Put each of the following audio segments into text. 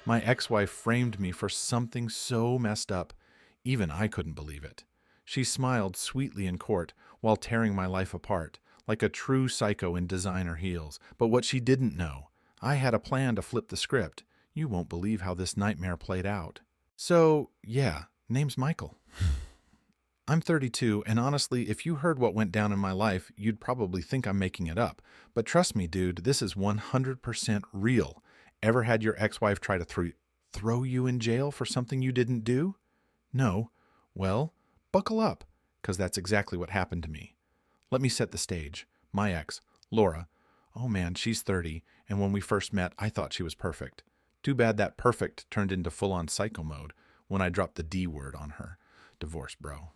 My ex-wife framed me for something so messed up, even I couldn't believe it. She smiled sweetly in court while tearing my life apart, like a true psycho in designer heels. But what she didn't know, I had a plan to flip the script. You won't believe how this nightmare played out. So, yeah, name's Michael. I'm 32, and honestly, if you heard what went down in my life, you'd probably think I'm making it up. But trust me, dude, this is 100% real. Ever had your ex-wife try to throw you in jail for something you didn't do? No. Well, buckle up, because that's exactly what happened to me. Let me set the stage. My ex, Laura. Oh man, she's 30, and when we first met, I thought she was perfect. Too bad that perfect turned into full-on psycho mode when I dropped the D word on her. Divorce, bro.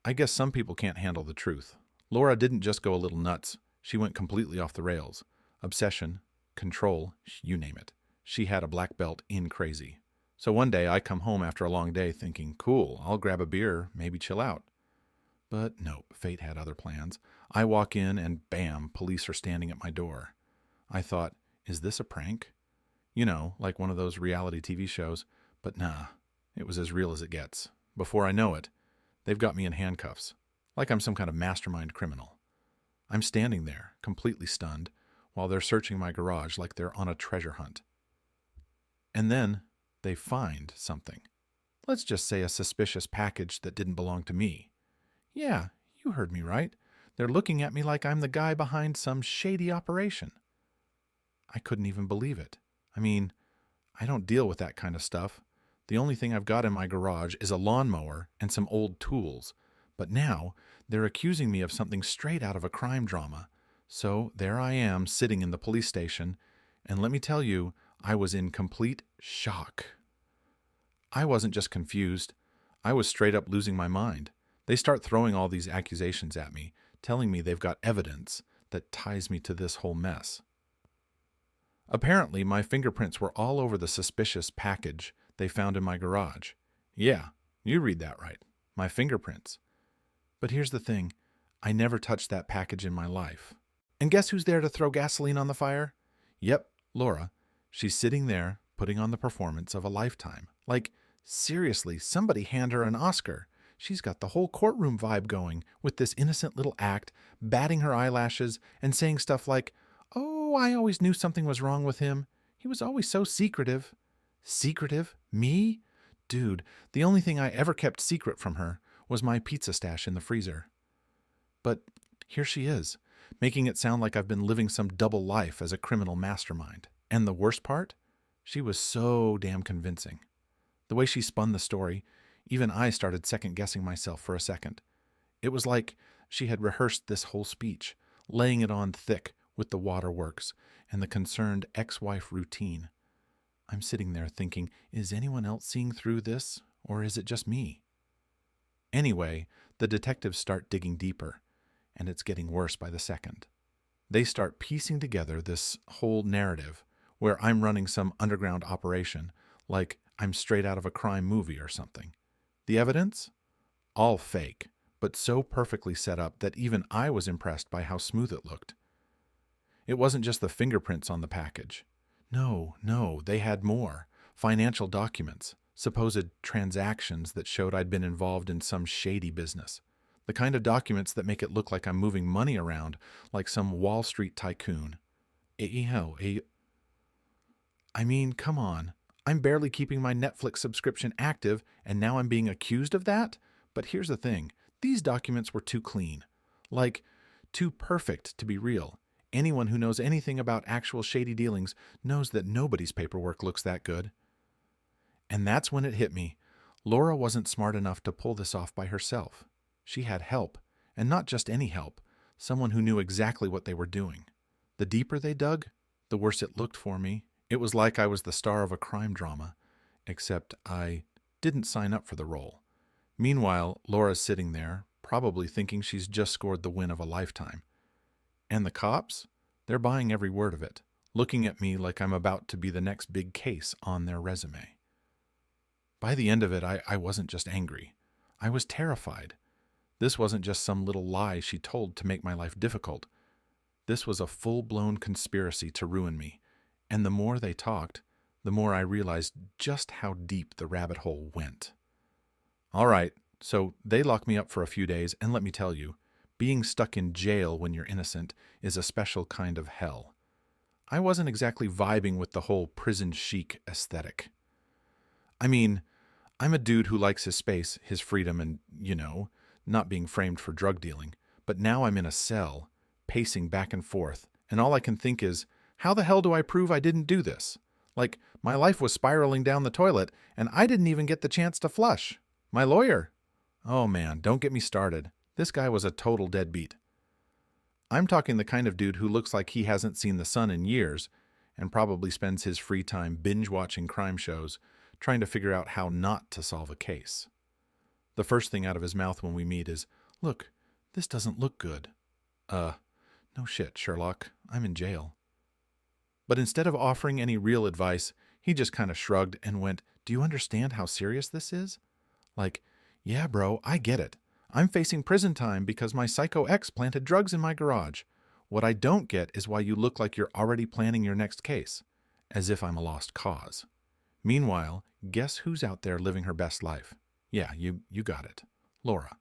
I guess some people can't handle the truth. Laura didn't just go a little nuts. She went completely off the rails. Obsession, control, you name it. She had a black belt in crazy. So one day I come home after a long day thinking, cool, I'll grab a beer, maybe chill out. But no, fate had other plans. I walk in and bam, police are standing at my door. I thought, is this a prank? You know, like one of those reality TV shows. But nah, it was as real as it gets. Before I know it, they've got me in handcuffs, like I'm some kind of mastermind criminal. I'm standing there, completely stunned, while they're searching my garage like they're on a treasure hunt. And then they find something. Let's just say a suspicious package that didn't belong to me. Yeah, you heard me right. They're looking at me like I'm the guy behind some shady operation. I couldn't even believe it. I mean, I don't deal with that kind of stuff. The only thing I've got in my garage is a lawnmower and some old tools. But now, they're accusing me of something straight out of a crime drama. So there I am, sitting in the police station, and let me tell you, I was in complete shock. I wasn't just confused. I was straight up losing my mind. They start throwing all these accusations at me, telling me they've got evidence that ties me to this whole mess. Apparently, my fingerprints were all over the suspicious package they found in my garage. Yeah, you read that right. My fingerprints. But here's the thing. I never touched that package in my life. And guess who's there to throw gasoline on the fire? Yep, Laura. She's sitting there, putting on the performance of a lifetime. Like, seriously, somebody hand her an Oscar. She's got the whole courtroom vibe going with this innocent little act, batting her eyelashes and saying stuff like, "Oh, I always knew something was wrong with him. He was always so secretive." Secretive? Me? Dude, the only thing I ever kept secret from her was my pizza stash in the freezer. But here she is, making it sound like I've been living some double life as a criminal mastermind. And the worst part? She was so damn convincing. The way she spun the story, even I started second-guessing myself for a second. It was like she had rehearsed this whole speech, laying it on thick with the waterworks and the concerned ex-wife routine. I'm sitting there thinking, is anyone else seeing through this, or is it just me? Anyway, the detectives start digging deeper, and it's getting worse by the second. They start piecing together this whole narrative where I'm running some underground operation, like I'm straight out of a crime movie or something. The evidence? All fake, but so perfectly set up that even I was impressed by how smooth it looked. It wasn't just the fingerprints on the package. No, they had more. Financial documents, supposed transactions that showed I'd been involved in some shady business. The kind of documents that make it look like I'm moving money around like some Wall Street tycoon. I mean, come on. I'm barely keeping my Netflix subscription active, and now I'm being accused of that? But here's the thing. These documents were too clean. Like, too perfect to be real. Anyone who knows anything about actual shady dealings knows that nobody's paperwork looks that good. And that's when it hit me. Laura wasn't smart enough to pull this off by herself. She had help, and not just any help, someone who knew exactly what they were doing. The deeper they dug, the worse it looked for me. It was like I was the star of a crime drama, except I didn't sign up for the role. Meanwhile, Laura's sitting there, probably thinking she's just scored the win of a lifetime. And the cops? They're buying every word of it, looking at me like I'm about to be the next big case on their resume. By the end of it, I wasn't just angry. I was terrified. This wasn't just some little lie she told to make my life difficult. This was a full-blown conspiracy to ruin me. And the more they talked, the more I realized just how deep the rabbit hole went. All right, so they locked me up for a few days, and let me tell you, being stuck in jail when you're innocent is a special kind of hell. I wasn't exactly vibing with the whole prison chic aesthetic. I mean, I'm a dude who likes his space, his freedom, and, not being framed for drug dealing. But now I'm in a cell, pacing back and forth, and all I can think is, how the hell do I prove I didn't do this? Like, my life was spiraling down the toilet, and I didn't even get the chance to flush. My lawyer? Oh man, don't get me started. This guy was a total deadbeat. I'm talking the kind of dude who looks like he hasn't seen the sun in years, and probably spends his free time binge-watching crime shows, trying to figure out how not to solve a case. The first thing out of his mouth when we meet is, "Look, this doesn't look good." No shit, Sherlock. I'm in jail. But instead of offering any real advice, he just kind of shrugged and went, "Do you understand how serious this is?" Like, "Yeah, bro, I get it. I'm facing prison time because my psycho ex planted drugs in my garage. What I don't get is why you look like you're already planning your next case." As if I'm a lost cause. Meanwhile, guess who's out there living her best life? Yeah, you got it. Laura.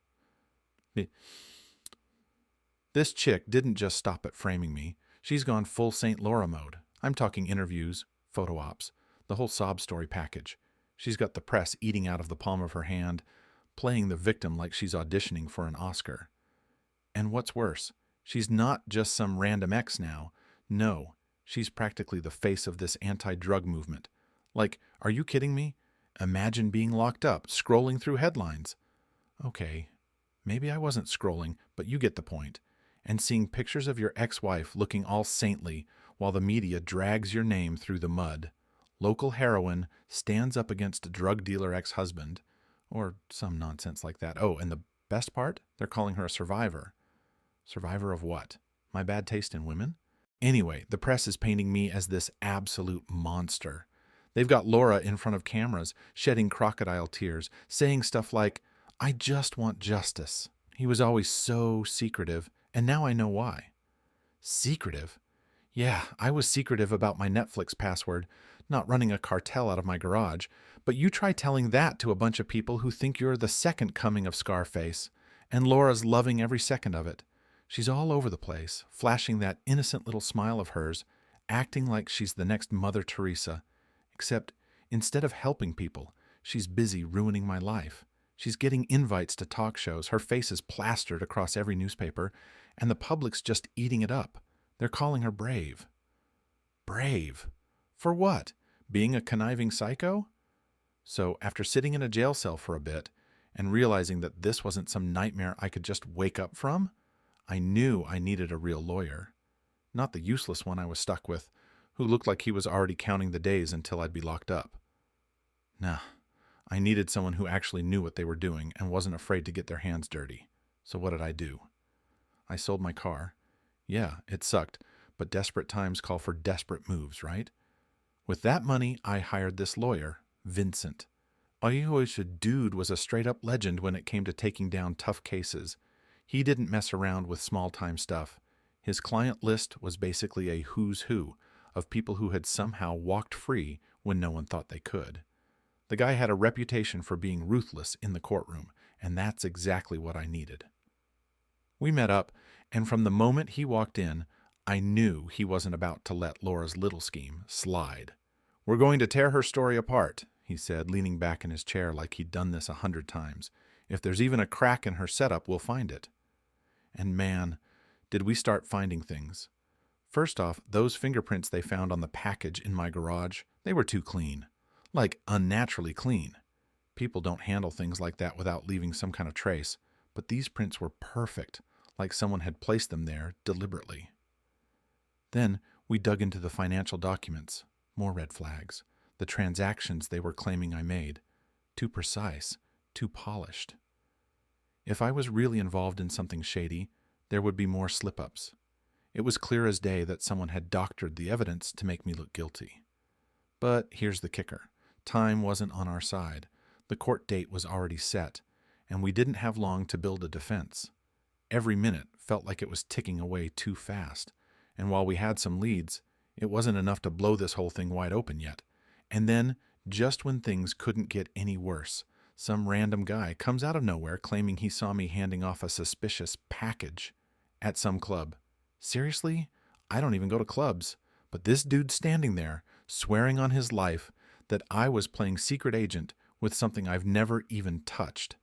This chick didn't just stop at framing me. She's gone full Saint Laura mode. I'm talking interviews, photo ops, the whole sob story package. She's got the press eating out of the palm of her hand, playing the victim like she's auditioning for an Oscar. And what's worse, she's not just some random ex now. No, she's practically the face of this anti-drug movement. Like, are you kidding me? Imagine being locked up, scrolling through headlines. Okay, maybe I wasn't scrolling, but you get the point. And seeing pictures of your ex-wife looking all saintly while the media drags your name through the mud. Local heroine stands up against a drug dealer ex-husband. Or some nonsense like that. Oh, and the best part? They're calling her a survivor. Survivor of what? My bad taste in women? Anyway, the press is painting me as this absolute monster. They've got Laura in front of cameras, shedding crocodile tears, saying stuff like, "I just want justice. He was always so secretive, and now I know why." Secretive? Yeah, I was secretive about my Netflix password, not running a cartel out of my garage, but you try telling that to a bunch of people who think you're the second coming of Scarface, and Laura's loving every second of it. She's all over the place, flashing that innocent little smile of hers, acting like she's the next Mother Teresa. Except, instead of helping people, she's busy ruining my life. She's getting invites to talk shows, her face is plastered across every newspaper, and the public's just eating it up. They're calling her brave. Brave? For what? Being a conniving psycho? So, after sitting in a jail cell for a bit, and realizing that this wasn't some nightmare I could just wake up from, I knew I needed a real lawyer. Not the useless one I was stuck with, who looked like he was already counting the days until I'd be locked up. Nah, I needed someone who actually knew what they were doing and wasn't afraid to get their hands dirty. So what did I do? I sold my car. Yeah, it sucked, but desperate times call for desperate moves, right? With that money, I hired this lawyer, Vincent. This dude was a straight-up legend when it came to taking down tough cases. He didn't mess around with small-time stuff. His client list was basically a who's who of people who had somehow walked free when no one thought they could. The guy had a reputation for being ruthless in the courtroom, and that's exactly what I needed. We met up, and from the moment he walked in, I knew he wasn't about to let Laura's little scheme slide. "We're going to tear her story apart," he said, leaning back in his chair like he'd done this 100 times. "If there's even a crack in her setup, we'll find it." And man, did we start finding things. First off, those fingerprints they found on the package in my garage, they were too clean. Like, unnaturally clean. People don't handle things like that without leaving some kind of trace, but these prints were perfect, like someone had placed them there deliberately. Then we dug into the financial documents. More red flags. The transactions they were claiming I made. Too precise, too polished. If I was really involved in something shady, there would be more slip-ups. It was clear as day that someone had doctored the evidence to make me look guilty. But here's the kicker. Time wasn't on our side. The court date was already set, and we didn't have long to build a defense. Every minute felt like it was ticking away too fast, and while we had some leads, it wasn't enough to blow this whole thing wide open yet, And then, just when things couldn't get any worse, some random guy comes out of nowhere claiming he saw me handing off a suspicious package at some club. Seriously? I don't even go to clubs. But this dude's standing there, swearing on his life that I was playing secret agent with something I've never even touched.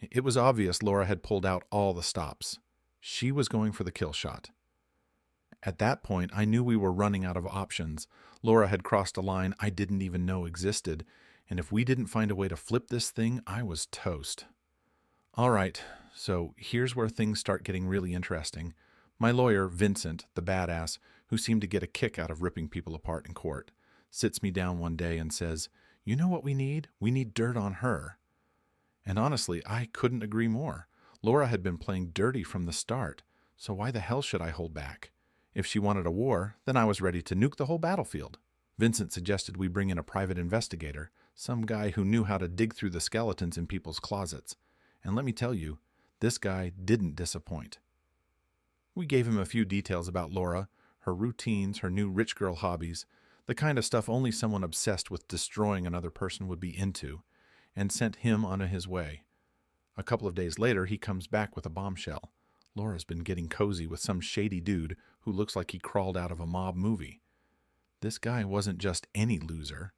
It was obvious Laura had pulled out all the stops. She was going for the kill shot. At that point, I knew we were running out of options. Laura had crossed a line I didn't even know existed, and if we didn't find a way to flip this thing, I was toast. All right, so here's where things start getting really interesting. My lawyer, Vincent, the badass, who seemed to get a kick out of ripping people apart in court, sits me down one day and says, "You know what we need? We need dirt on her." And honestly, I couldn't agree more. Laura had been playing dirty from the start, so why the hell should I hold back? If she wanted a war, then I was ready to nuke the whole battlefield. Vincent suggested we bring in a private investigator, some guy who knew how to dig through the skeletons in people's closets. And let me tell you, this guy didn't disappoint. We gave him a few details about Laura, her routines, her new rich girl hobbies, the kind of stuff only someone obsessed with destroying another person would be into, and sent him on his way. A couple of days later, he comes back with a bombshell. Laura's been getting cozy with some shady dude who looks like he crawled out of a mob movie. This guy wasn't just any loser.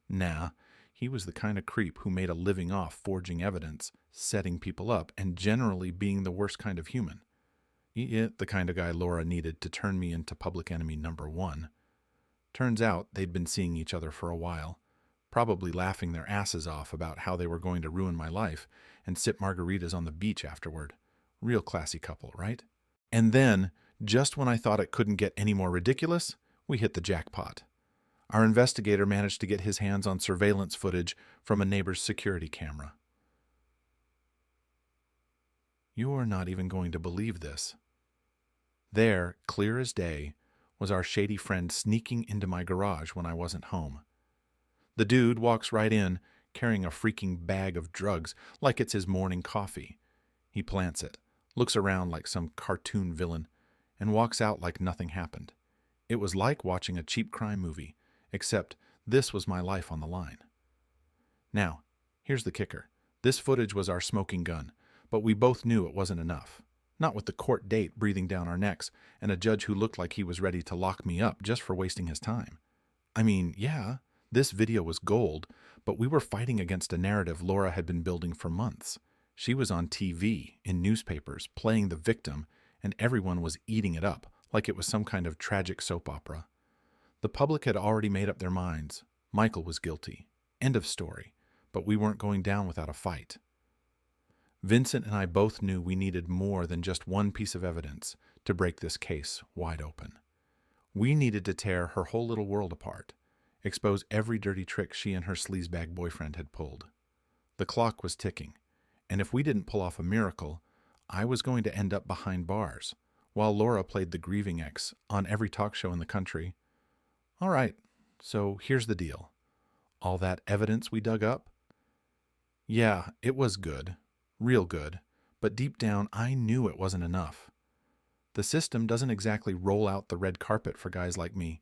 Nah, he was the kind of creep who made a living off forging evidence, setting people up, and generally being the worst kind of human. The kind of guy Laura needed to turn me into public enemy number one. Turns out they'd been seeing each other for a while, probably laughing their asses off about how they were going to ruin my life and sip margaritas on the beach afterward. Real classy couple, right? And then, just when I thought it couldn't get any more ridiculous, we hit the jackpot. Our investigator managed to get his hands on surveillance footage from a neighbor's security camera. You're not even going to believe this. There, clear as day, was our shady friend sneaking into my garage when I wasn't home. The dude walks right in, carrying a freaking bag of drugs like it's his morning coffee. He plants it, looks around like some cartoon villain, and walks out like nothing happened. It was like watching a cheap crime movie, except this was my life on the line. Now, here's the kicker. This footage was our smoking gun, but we both knew it wasn't enough. Not with the court date breathing down our necks and a judge who looked like he was ready to lock me up just for wasting his time. I mean, yeah, this video was gold, but we were fighting against a narrative Laura had been building for months. She was on TV, in newspapers, playing the victim, and everyone was eating it up like it was some kind of tragic soap opera. The public had already made up their minds. Michael was guilty. End of story. But we weren't going down without a fight. Vincent and I both knew we needed more than just one piece of evidence to break this case wide open. We needed to tear her whole little world apart, expose every dirty trick she and her sleazebag boyfriend had pulled. The clock was ticking, and if we didn't pull off a miracle, I was going to end up behind bars, while Laura played the grieving ex on every talk show in the country. All right, so here's the deal. All that evidence we dug up? Yeah, it was good. Real good, but deep down I knew it wasn't enough. The system doesn't exactly roll out the red carpet for guys like me,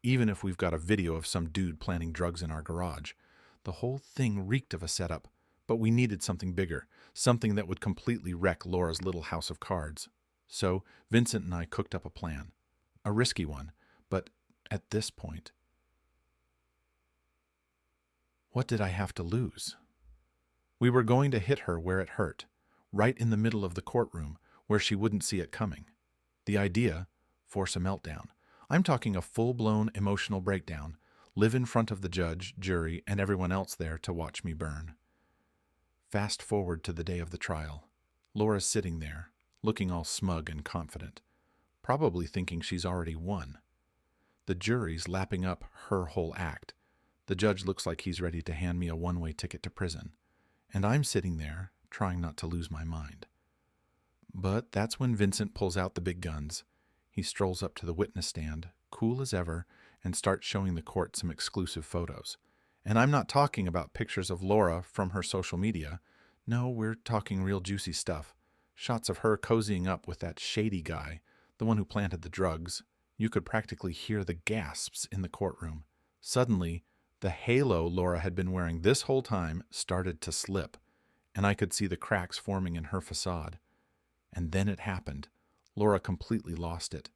even if we've got a video of some dude planting drugs in our garage. The whole thing reeked of a setup, but we needed something bigger, something that would completely wreck Laura's little house of cards. So Vincent and I cooked up a plan. A risky one, but at this point, what did I have to lose? We were going to hit her where it hurt, right in the middle of the courtroom, where she wouldn't see it coming. The idea, force a meltdown. I'm talking a full-blown emotional breakdown, live in front of the judge, jury, and everyone else there to watch me burn. Fast forward to the day of the trial. Laura's sitting there, looking all smug and confident, probably thinking she's already won. The jury's lapping up her whole act. The judge looks like he's ready to hand me a one-way ticket to prison. And I'm sitting there, trying not to lose my mind. But that's when Vincent pulls out the big guns. He strolls up to the witness stand, cool as ever, and starts showing the court some exclusive photos. And I'm not talking about pictures of Laura from her social media. No, we're talking real juicy stuff. Shots of her cozying up with that shady guy, the one who planted the drugs. You could practically hear the gasps in the courtroom. Suddenly, The halo Laura had been wearing this whole time started to slip, and I could see the cracks forming in her facade. And then it happened. Laura completely lost it.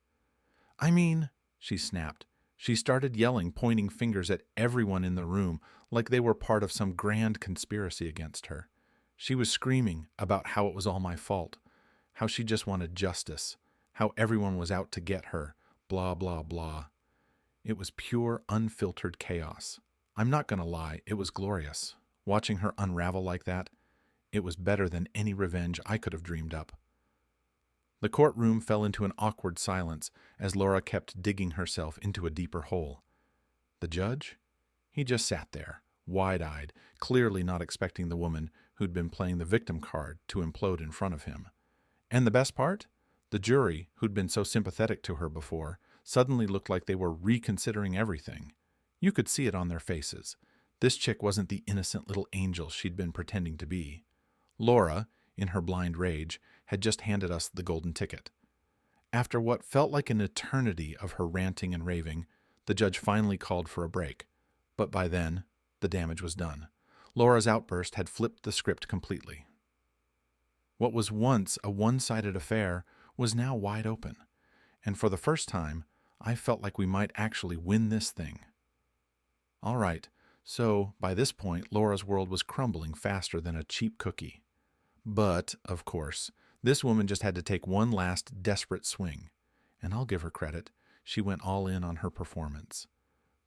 I mean, she snapped. She started yelling, pointing fingers at everyone in the room like they were part of some grand conspiracy against her. She was screaming about how it was all my fault, how she just wanted justice, how everyone was out to get her, blah, blah, blah. It was pure, unfiltered chaos. I'm not going to lie, it was glorious. Watching her unravel like that, it was better than any revenge I could have dreamed up. The courtroom fell into an awkward silence as Laura kept digging herself into a deeper hole. The judge? He just sat there, wide-eyed, clearly not expecting the woman who'd been playing the victim card to implode in front of him. And the best part? The jury, who'd been so sympathetic to her before, suddenly looked like they were reconsidering everything. You could see it on their faces. This chick wasn't the innocent little angel she'd been pretending to be. Laura, in her blind rage, had just handed us the golden ticket. After what felt like an eternity of her ranting and raving, the judge finally called for a break. But by then, the damage was done. Laura's outburst had flipped the script completely. What was once a one-sided affair was now wide open, and for the first time, I felt like we might actually win this thing. All right, so by this point, Laura's world was crumbling faster than a cheap cookie. But, of course, this woman just had to take one last desperate swing, and I'll give her credit. She went all in on her performance.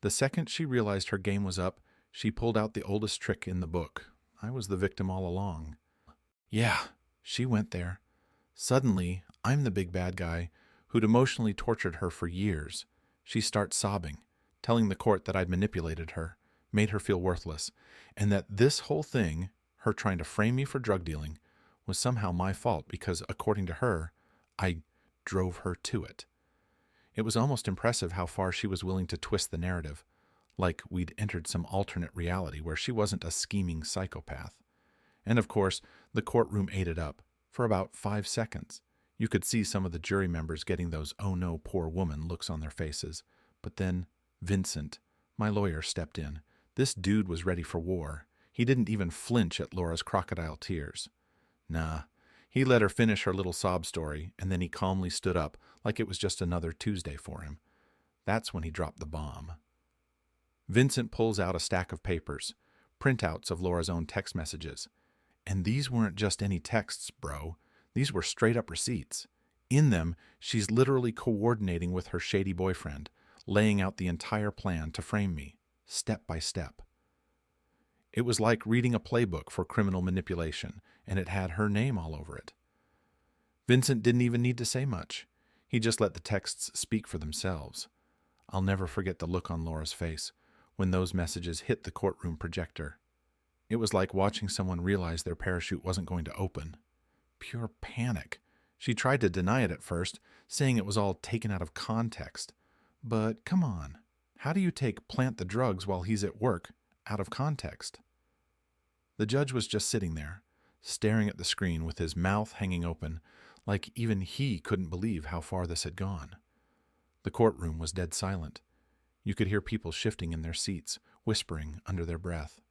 The second she realized her game was up, she pulled out the oldest trick in the book. I was the victim all along. Yeah, she went there. Suddenly, I'm the big bad guy who'd emotionally tortured her for years. She starts sobbing, telling the court that I'd manipulated her, made her feel worthless, and that this whole thing, her trying to frame me for drug dealing, was somehow my fault because, according to her, I drove her to it. It was almost impressive how far she was willing to twist the narrative, like we'd entered some alternate reality where she wasn't a scheming psychopath. And of course, the courtroom ate it up. For about 5 seconds, you could see some of the jury members getting those "oh no, poor woman" looks on their faces. But then Vincent, my lawyer, stepped in. This dude was ready for war. He didn't even flinch at Laura's crocodile tears. Nah, he let her finish her little sob story, and then he calmly stood up like it was just another Tuesday for him. That's when he dropped the bomb. Vincent pulls out a stack of papers, printouts of Laura's own text messages. And these weren't just any texts, bro. These were straight-up receipts. In them, she's literally coordinating with her shady boyfriend, laying out the entire plan to frame me, step by step. It was like reading a playbook for criminal manipulation, and it had her name all over it. Vincent didn't even need to say much. He just let the texts speak for themselves. I'll never forget the look on Laura's face when those messages hit the courtroom projector. It was like watching someone realize their parachute wasn't going to open. Pure panic. She tried to deny it at first, saying it was all taken out of context. But come on, how do you take "plant the drugs while he's at work" out of context? The judge was just sitting there, staring at the screen with his mouth hanging open, like even he couldn't believe how far this had gone. The courtroom was dead silent. You could hear people shifting in their seats, whispering under their breath.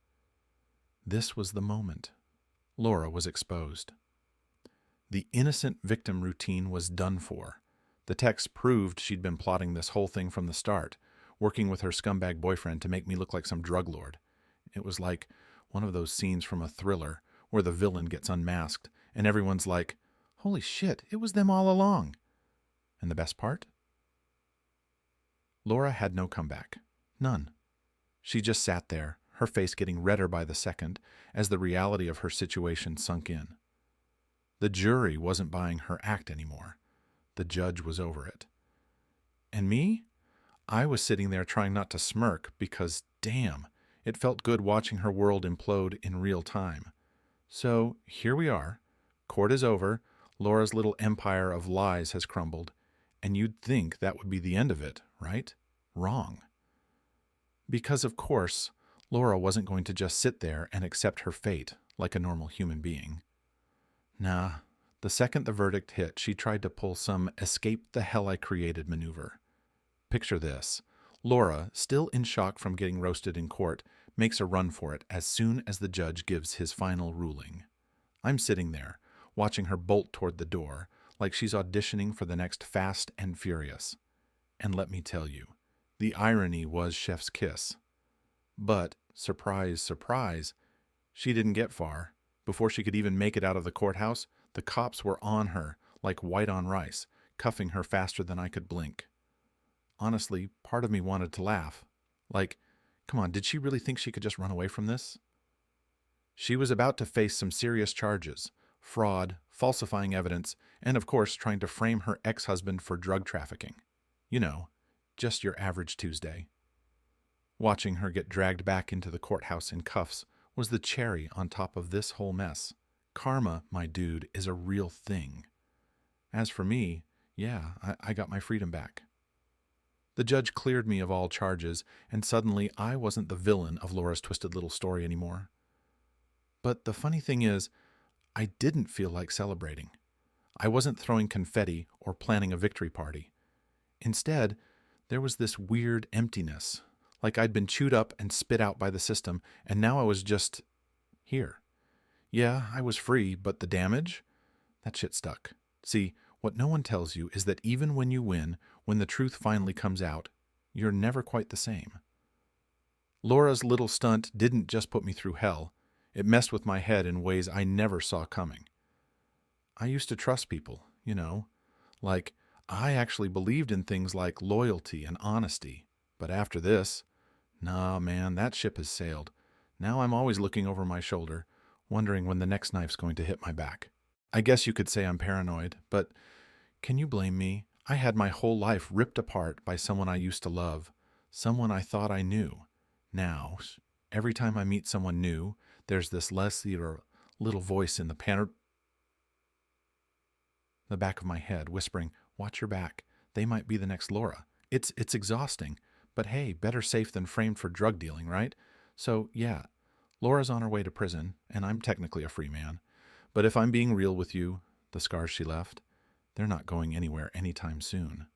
This was the moment. Laura was exposed. The innocent victim routine was done for. The text proved she'd been plotting this whole thing from the start, working with her scumbag boyfriend to make me look like some drug lord. It was like one of those scenes from a thriller where the villain gets unmasked and everyone's like, "Holy shit, it was them all along." And the best part? Laura had no comeback. None. She just sat there, her face getting redder by the second as the reality of her situation sunk in. The jury wasn't buying her act anymore. The judge was over it. And me? I was sitting there trying not to smirk because, damn, it felt good watching her world implode in real time. So here we are. Court is over. Laura's little empire of lies has crumbled. And you'd think that would be the end of it, right? Wrong. Because, of course, Laura wasn't going to just sit there and accept her fate like a normal human being. Nah, the second the verdict hit, she tried to pull some "escape the hell I created" maneuver. Picture this. Laura, still in shock from getting roasted in court, makes a run for it as soon as the judge gives his final ruling. I'm sitting there, watching her bolt toward the door, like she's auditioning for the next Fast and Furious. And let me tell you, the irony was chef's kiss. But, surprise, surprise, she didn't get far. Before she could even make it out of the courthouse, the cops were on her, like white on rice, cuffing her faster than I could blink. Honestly, part of me wanted to laugh. Like, come on, did she really think she could just run away from this? She was about to face some serious charges: fraud, falsifying evidence, and of course trying to frame her ex-husband for drug trafficking. You know, just your average Tuesday. Watching her get dragged back into the courthouse in cuffs was the cherry on top of this whole mess. Karma, my dude, is a real thing. As for me, yeah, I got my freedom back. The judge cleared me of all charges, and suddenly I wasn't the villain of Laura's twisted little story anymore. But the funny thing is, I didn't feel like celebrating. I wasn't throwing confetti or planning a victory party. Instead, there was this weird emptiness, like I'd been chewed up and spit out by the system, and now I was just here. Yeah, I was free, but the damage? That shit stuck. See, what no one tells you is that even when you win, when the truth finally comes out, you're never quite the same. Laura's little stunt didn't just put me through hell. It messed with my head in ways I never saw coming. I used to trust people, like I actually believed in things like loyalty and honesty. But after this, nah, man, that ship has sailed. Now I'm always looking over my shoulder, wondering when the next knife's going to hit my back. I guess you could say I'm paranoid, but can you blame me? I had my whole life ripped apart by someone I used to love, someone I thought I knew. Now, every time I meet someone new, there's this little voice in the back of my head whispering, "Watch your back. They might be the next Laura." It's exhausting, but hey, better safe than framed for drug dealing, right? So, yeah, Laura's on her way to prison, and I'm technically a free man. But if I'm being real with you, the scars she left, they're not going anywhere anytime soon.